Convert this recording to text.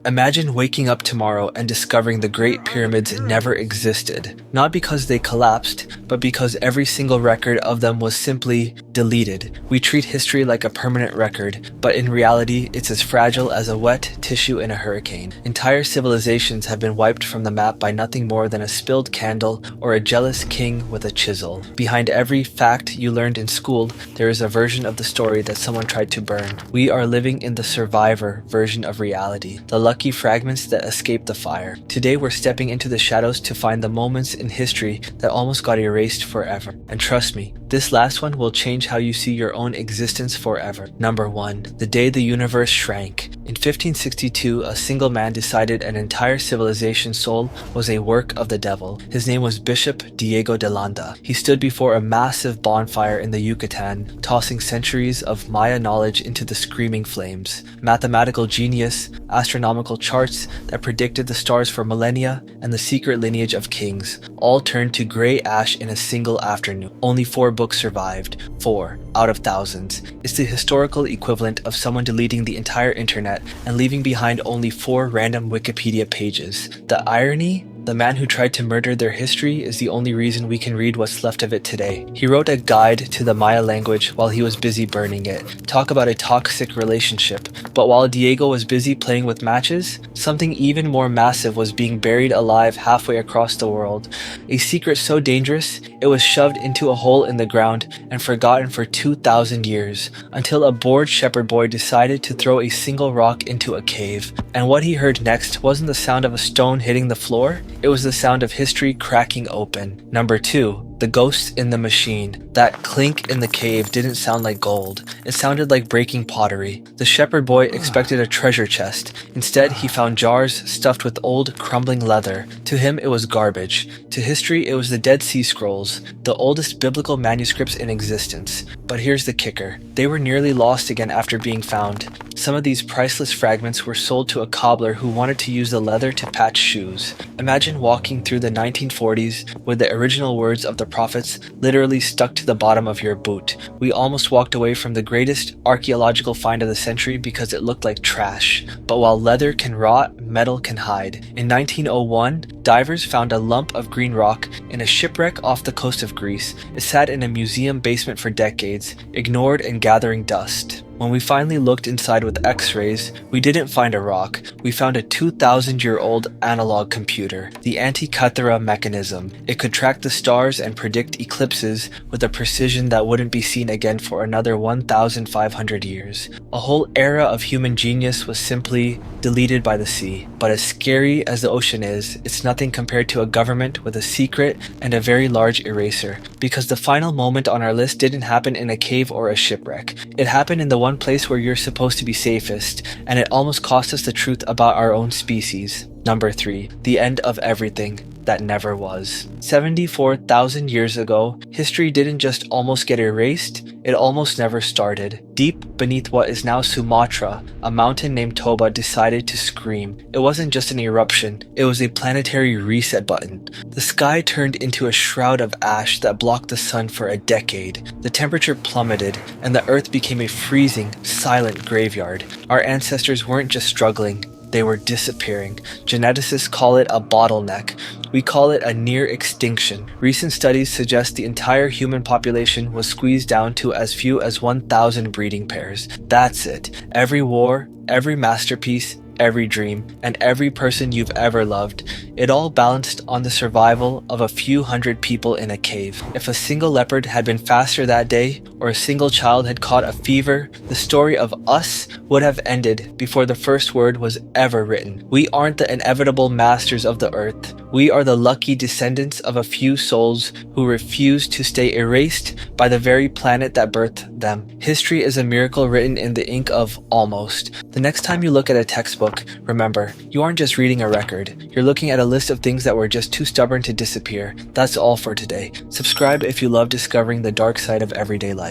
Imagine waking up tomorrow and discovering the Great Pyramids never existed. Not because they collapsed, but because every single record of them was simply deleted. We treat history like a permanent record, but in reality, it's as fragile as a wet tissue in a hurricane. Entire civilizations have been wiped from the map by nothing more than a spilled candle or a jealous king with a chisel. Behind every fact you learned in school, there is a version of the story that someone tried to burn. We are living in the survivor version of reality. The lucky fragments that escaped the fire. Today we're stepping into the shadows to find the moments in history that almost got erased forever. And trust me, this last one will change how you see your own existence forever. Number 1. The day the universe shrank. In 1562, a single man decided an entire civilization's soul was a work of the devil. His name was Bishop Diego de Landa. He stood before a massive bonfire in the Yucatan, tossing centuries of Maya knowledge into the screaming flames. Mathematical genius, astronomical charts that predicted the stars for millennia, and the secret lineage of kings, all turned to gray ash in a single afternoon. Only 4 books survived. 4 out of thousands. It's the historical equivalent of someone deleting the entire internet and leaving behind only 4 random Wikipedia pages. The irony? The man who tried to murder their history is the only reason we can read what's left of it today. He wrote a guide to the Maya language while he was busy burning it. Talk about a toxic relationship. But while Diego was busy playing with matches, something even more massive was being buried alive halfway across the world. A secret so dangerous, it was shoved into a hole in the ground and forgotten for 2,000 years, until a bored shepherd boy decided to throw a single rock into a cave. And what he heard next wasn't the sound of a stone hitting the floor, it was the sound of history cracking open. Number 2. The ghosts in the machine. That clink in the cave didn't sound like gold. It sounded like breaking pottery. The shepherd boy expected a treasure chest. Instead, he found jars stuffed with old, crumbling leather. To him, it was garbage. To history, it was the Dead Sea Scrolls, the oldest biblical manuscripts in existence. But here's the kicker. They were nearly lost again after being found. Some of these priceless fragments were sold to a cobbler who wanted to use the leather to patch shoes. Imagine walking through the 1940s with the original words of the prophets literally stuck to the bottom of your boot. We almost walked away from the greatest archaeological find of the century because it looked like trash. But while leather can rot, metal can hide. In 1901, divers found a lump of green rock in a shipwreck off the coast of Greece. It sat in a museum basement for decades, ignored and gathering dust. When we finally looked inside with x-rays, we didn't find a rock. We found a 2,000-year-old analog computer, the Antikythera mechanism. It could track the stars and predict eclipses with a precision that wouldn't be seen again for another 1,500 years. A whole era of human genius was simply deleted by the sea. But as scary as the ocean is, it's nothing compared to a government with a secret and a very large eraser. Because the final moment on our list didn't happen in a cave or a shipwreck. It happened in the one place where you're supposed to be safest, and it almost cost us the truth about our own species. Number 3. The end of everything that never was. 74,000 years ago, history didn't just almost get erased, it almost never started. Deep beneath what is now Sumatra, a mountain named Toba decided to scream. It wasn't just an eruption, it was a planetary reset button. The sky turned into a shroud of ash that blocked the sun for a decade. The temperature plummeted, and the earth became a freezing, silent graveyard. Our ancestors weren't just struggling, they were disappearing. Geneticists call it a bottleneck. We call it a near extinction. Recent studies suggest the entire human population was squeezed down to as few as 1,000 breeding pairs. That's it. Every war, every masterpiece, every dream, and every person you've ever loved, it all balanced on the survival of a few hundred people in a cave. If a single leopard had been faster that day, or a single child had caught a fever, the story of us would have ended before the first word was ever written. We aren't the inevitable masters of the earth. We are the lucky descendants of a few souls who refused to stay erased by the very planet that birthed them. History is a miracle written in the ink of almost. The next time you look at a textbook, remember, you aren't just reading a record. You're looking at a list of things that were just too stubborn to disappear. That's all for today. Subscribe if you love discovering the dark side of everyday life.